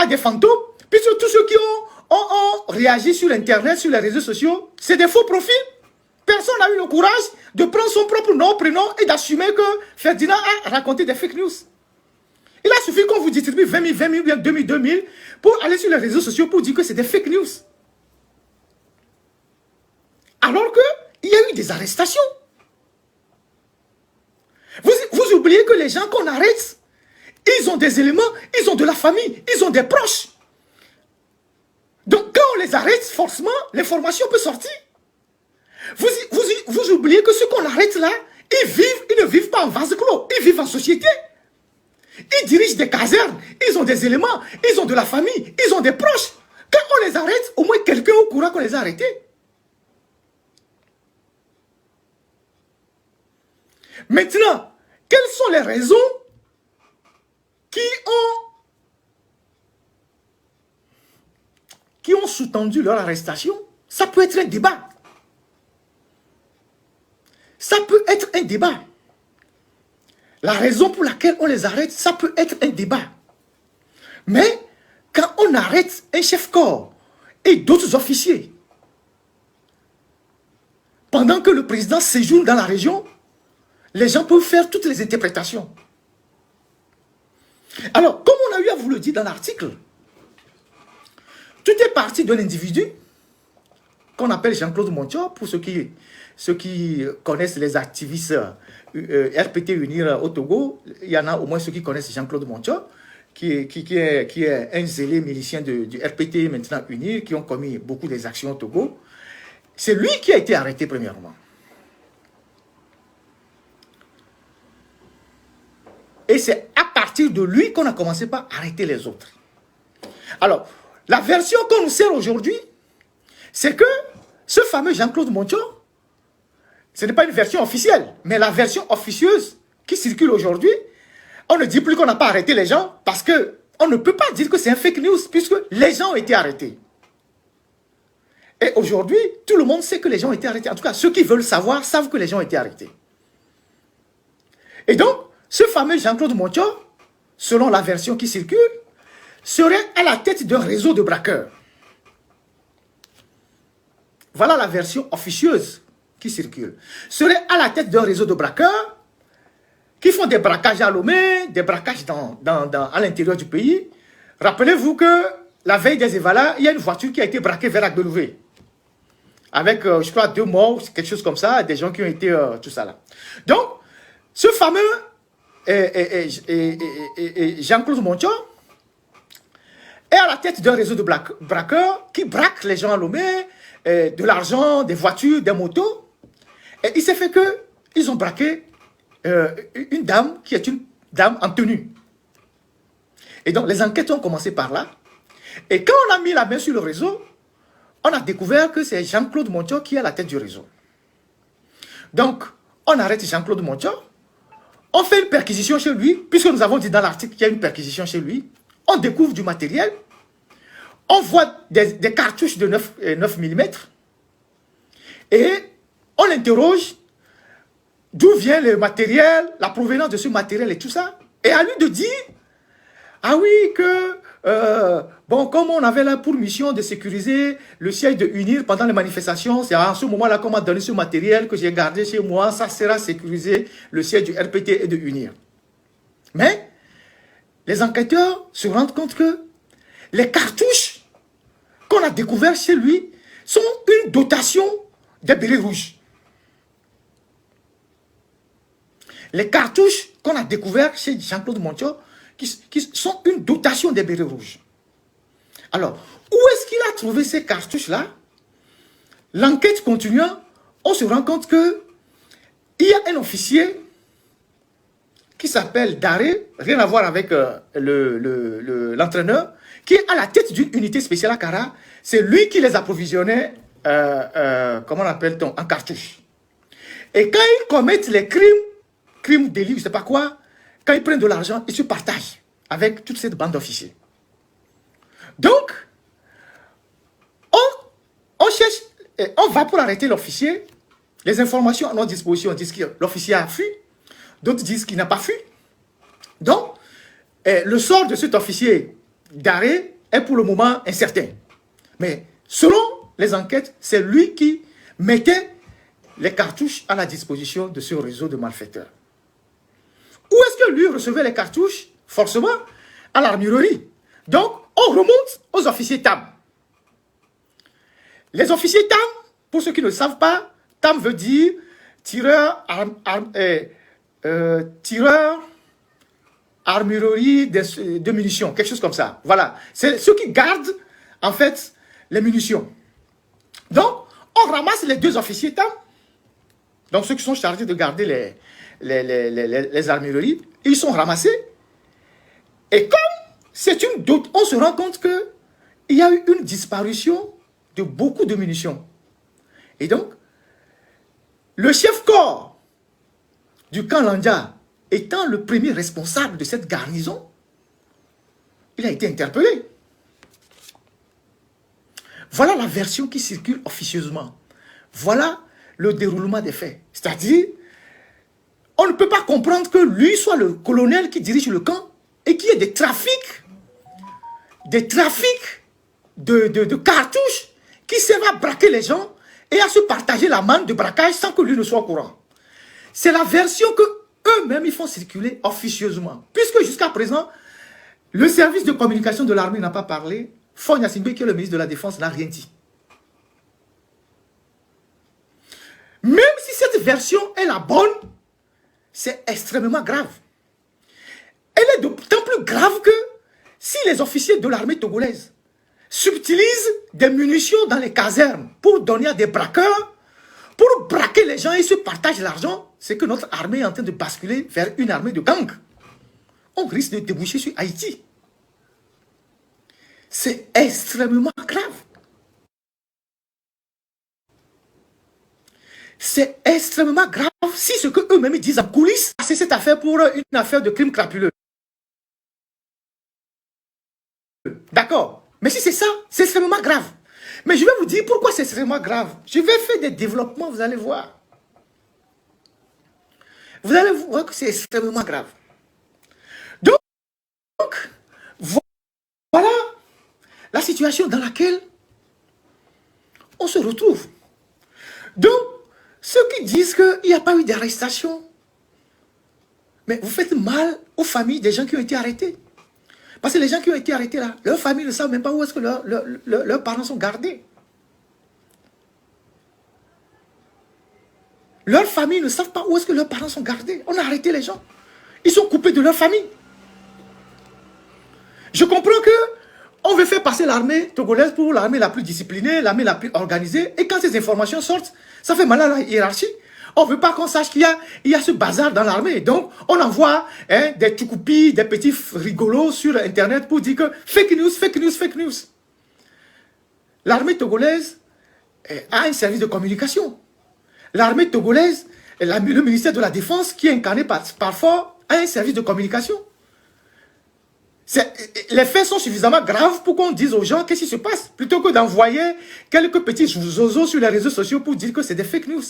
à des fantômes, puisque tous ceux qui ont réagi sur Internet, sur les réseaux sociaux, c'est des faux profils. Personne n'a eu le courage de prendre son propre nom, prénom et d'assumer que Ferdinand a raconté des fake news. Il a suffi qu'on vous distribue 20 000, bien 2 000 pour aller sur les réseaux sociaux pour dire que c'est des fake news. Alors qu'il y a eu des arrestations. Vous oubliez que les gens qu'on arrête, ils ont des éléments, ils ont de la famille, ils ont des proches. Donc quand on les arrête, forcément, l'information peut sortir. Vous oubliez que ceux qu'on arrête là, ils ne vivent pas en vase clos, ils vivent en société. Ils dirigent des casernes, ils ont des éléments, ils ont de la famille, ils ont des proches. Quand on les arrête, au moins quelqu'un au courant qu'on les a arrêtés. Maintenant, quelles sont les raisons qui ont sous-tendu leur arrestation? Ça peut être un débat. Ça peut être un débat. La raison pour laquelle on les arrête, ça peut être un débat. Mais quand on arrête un chef-corps et d'autres officiers, pendant que le président séjourne dans la région, les gens peuvent faire toutes les interprétations. Alors, comme on a eu à vous le dire dans l'article, tout est parti d'un individu qu'on appelle Jean-Claude Montior, pour ceux qui connaissent les activistes RPT Unir au Togo. Il y en a au moins ceux qui connaissent Jean-Claude Montior, qui est un zélé milicien du RPT maintenant Unir, qui ont commis beaucoup des actions au Togo. C'est lui qui a été arrêté premièrement. Et c'est à partir de lui qu'on a commencé par arrêter les autres. Alors, la version qu'on nous sert aujourd'hui, c'est que ce fameux Jean-Claude Montior, ce n'est pas une version officielle, mais la version officieuse qui circule aujourd'hui, on ne dit plus qu'on n'a pas arrêté les gens parce qu'on ne peut pas dire que c'est un fake news puisque les gens ont été arrêtés. Et aujourd'hui, tout le monde sait que les gens ont été arrêtés. En tout cas, ceux qui veulent savoir savent que les gens ont été arrêtés. Et donc, ce fameux Jean-Claude Montior, selon la version qui circule, serait à la tête d'un réseau de braqueurs. Voilà la version officieuse qui circule. Serait à la tête d'un réseau de braqueurs qui font des braquages à Lomé, des braquages à l'intérieur du pays. Rappelez-vous que la veille des Évalas, il y a une voiture qui a été braquée vers Agbelouvé. Avec, je crois, 2 morts, quelque chose comme ça, des gens qui ont été, tout ça là. Donc, ce fameux Jean-Claude Montior est à la tête d'un réseau de braqueurs qui braquent les gens à Lomé, de l'argent, des voitures, des motos. Et il s'est fait qu'ils ont braqué une dame qui est une dame en tenue. Et donc, les enquêtes ont commencé par là. Et quand on a mis la main sur le réseau, on a découvert que c'est Jean-Claude Montior qui est à la tête du réseau. Donc, on arrête Jean-Claude Montior. On fait une perquisition chez lui, puisque nous avons dit dans l'article qu'il y a une perquisition chez lui. On découvre du matériel. On voit des cartouches de 9 mm. Et on l'interroge d'où vient le matériel, la provenance de ce matériel et tout ça. Et à lui de dire, ah oui, que, bon, comme on avait là pour mission de sécuriser le siège de Unir pendant les manifestations, c'est à ce moment-là qu'on m'a donné ce matériel que j'ai gardé chez moi, ça sera sécurisé le siège du RPT et de Unir. Mais, les enquêteurs se rendent compte que les cartouches qu'on a découvertes chez lui sont une dotation des bérets rouges. Les cartouches qu'on a découvertes chez Jean-Claude Montior qui sont une dotation des bérets rouges. Alors, où est-ce qu'il a trouvé ces cartouches-là? L'enquête continuant, on se rend compte que il y a un officier qui s'appelle Daré, rien à voir avec l'entraîneur, qui est à la tête d'une unité spéciale à Kara. C'est lui qui les approvisionnait, comment on appelle-t-on, en cartouches. Et quand ils commettent les crimes, délits, je ne sais pas quoi, quand ils prennent de l'argent, ils se partagent avec toute cette bande d'officiers. Donc, on cherche, on va pour arrêter l'officier. Les informations à notre disposition disent que l'officier a fui. D'autres disent qu'il n'a pas fui. Donc, le sort de cet officier d'arrêt est pour le moment incertain. Mais selon les enquêtes, c'est lui qui mettait les cartouches à la disposition de ce réseau de malfaiteurs. Où est-ce que lui recevait les cartouches? Forcément, à l'armurerie. Donc, on remonte aux officiers TAM. Les officiers TAM, pour ceux qui ne le savent pas, TAM veut dire tireur, tireur, armurerie de munitions, quelque chose comme ça. Voilà, c'est ceux qui gardent, en fait, les munitions. Donc, on ramasse les deux officiers TAM, donc ceux qui sont chargés de garder les armureries, ils sont ramassés. Et comme c'est une doute, on se rend compte qu'il y a eu une disparition de beaucoup de munitions. Et donc, le chef-corps du camp Lanja, étant le premier responsable de cette garnison, il a été interpellé. Voilà la version qui circule officieusement. Voilà le déroulement des faits. C'est-à-dire, on ne peut pas comprendre que lui soit le colonel qui dirige le camp et qu'il y ait des trafics de cartouches qui servent à braquer les gens et à se partager la manne de braquage sans que lui ne soit au courant. C'est la version que eux-mêmes ils font circuler officieusement. Puisque jusqu'à présent, le service de communication de l'armée n'a pas parlé, Faure Gnassingbé, qui est le ministre de la Défense, n'a rien dit. Même si cette version est la bonne, c'est extrêmement grave. Elle est d'autant plus grave que si les officiers de l'armée togolaise subtilisent des munitions dans les casernes pour donner à des braqueurs, pour braquer les gens et se partagent l'argent, c'est que notre armée est en train de basculer vers une armée de gang. On risque de déboucher sur Haïti. C'est extrêmement grave. C'est extrêmement grave si ce que eux-mêmes disent en coulisses, c'est cette affaire pour une affaire de crime crapuleux. D'accord. Mais si c'est ça, c'est extrêmement grave. Mais je vais vous dire pourquoi c'est extrêmement grave. Je vais faire des développements, vous allez voir. Vous allez voir que c'est extrêmement grave. Donc, voilà la situation dans laquelle on se retrouve. Donc, ceux qui disent qu'il n'y a pas eu d'arrestation, mais vous faites mal aux familles des gens qui ont été arrêtés. Parce que les gens qui ont été arrêtés là, leurs familles ne savent même pas où est-ce que leurs parents sont gardés. Leurs familles ne savent pas où est-ce que leurs parents sont gardés. On a arrêté les gens. Ils sont coupés de leur famille. Je comprends que on veut faire passer l'armée togolaise pour l'armée la plus disciplinée, l'armée la plus organisée. Et quand ces informations sortent, ça fait mal à la hiérarchie. On ne veut pas qu'on sache qu'il y a ce bazar dans l'armée. Donc, on envoie des tchoukoupis, des petits rigolos sur Internet pour dire que fake news, fake news, fake news. L'armée togolaise a un service de communication. L'armée togolaise, le ministère de la Défense, qui est incarné par Faure, a un service de communication. Les faits sont suffisamment graves pour qu'on dise aux gens qu'est-ce qui se passe, plutôt que d'envoyer quelques petits zozos sur les réseaux sociaux pour dire que c'est des fake news.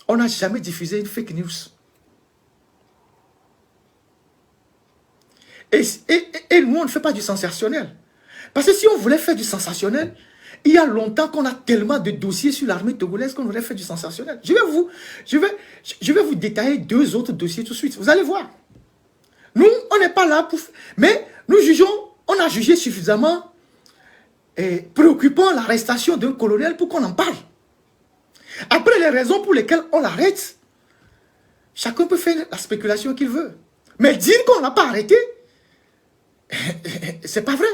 On n'a jamais diffusé une fake news. Et nous, on ne fait pas du sensationnel. Parce que si on voulait faire du sensationnel, il y a longtemps qu'on a tellement de dossiers sur l'armée togolaise qu'on aurait fait du sensationnel. Je vais vous détailler 2 autres dossiers tout de suite. Vous allez voir. Nous, on n'est pas là pour... Mais nous jugeons, on a jugé suffisamment préoccupant l'arrestation d'un colonel pour qu'on en parle. Après, les raisons pour lesquelles on l'arrête, chacun peut faire la spéculation qu'il veut. Mais dire qu'on ne l'a pas arrêté, c'est pas vrai.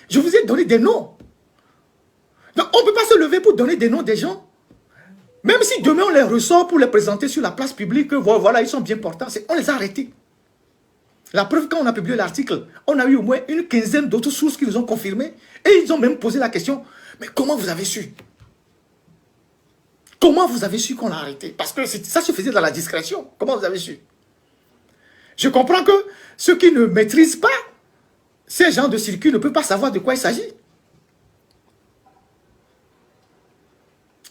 Je vous ai donné des noms. Donc, on ne peut pas se lever pour donner des noms des gens. Même si demain on les ressort pour les présenter sur la place publique, voilà, ils sont bien portants, on les a arrêtés. La preuve, quand on a publié l'article, on a eu au moins une quinzaine d'autres sources qui nous ont confirmé. Et ils ont même posé la question, mais comment vous avez su? Comment vous avez su qu'on l'a arrêté? Parce que ça se faisait dans la discrétion. Comment vous avez su? Je comprends que ceux qui ne maîtrisent pas ces genres de circuits ne peuvent pas savoir de quoi il s'agit.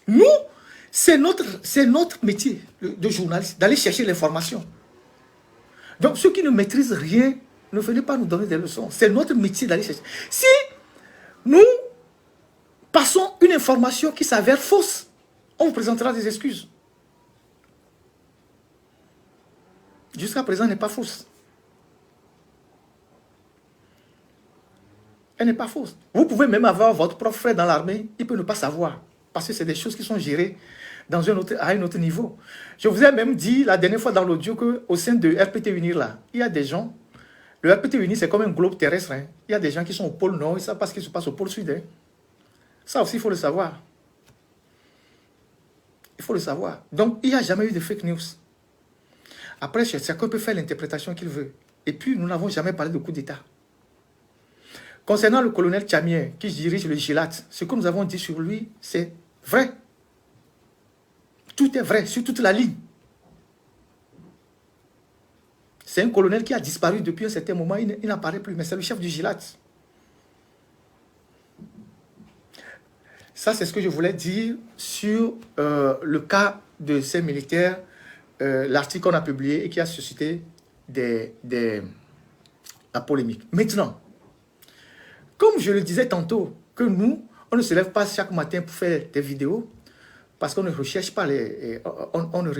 Nous, c'est notre métier de journaliste, d'aller chercher l'information. Donc, ceux qui ne maîtrisent rien, ne venez pas nous donner des leçons. C'est notre métier d'aller chercher. Si nous passons une information qui s'avère fausse, on vous présentera des excuses. Jusqu'à présent, elle n'est pas fausse. Elle n'est pas fausse. Vous pouvez même avoir votre propre frère dans l'armée, il peut ne pas savoir. Parce que c'est des choses qui sont gérées à un autre niveau. Je vous ai même dit la dernière fois dans l'audio qu'au sein de RPT Unir, là, il y a des gens. Le RPT Unir, c'est comme un globe terrestre. Hein. Il y a des gens qui sont au pôle Nord, ils ne savent pas ce qui se passe au pôle Sud. Hein. Ça aussi, il faut le savoir. Il faut le savoir. Donc, il n'y a jamais eu de fake news. Après, chacun peut faire l'interprétation qu'il veut. Et puis, nous n'avons jamais parlé de coup d'État. Concernant le colonel Tchamien, qui dirige le GILAT, ce que nous avons dit sur lui, c'est vrai. Tout est vrai, sur toute la ligne. C'est un colonel qui a disparu depuis un certain moment, il n'apparaît plus, mais c'est le chef du GILAT. Ça, c'est ce que je voulais dire sur le cas de ces militaires, l'article qu'on a publié et qui a suscité la polémique. Maintenant, comme je le disais tantôt, que nous, on ne se lève pas chaque matin pour faire des vidéos, parce qu'on ne recherche pas on ne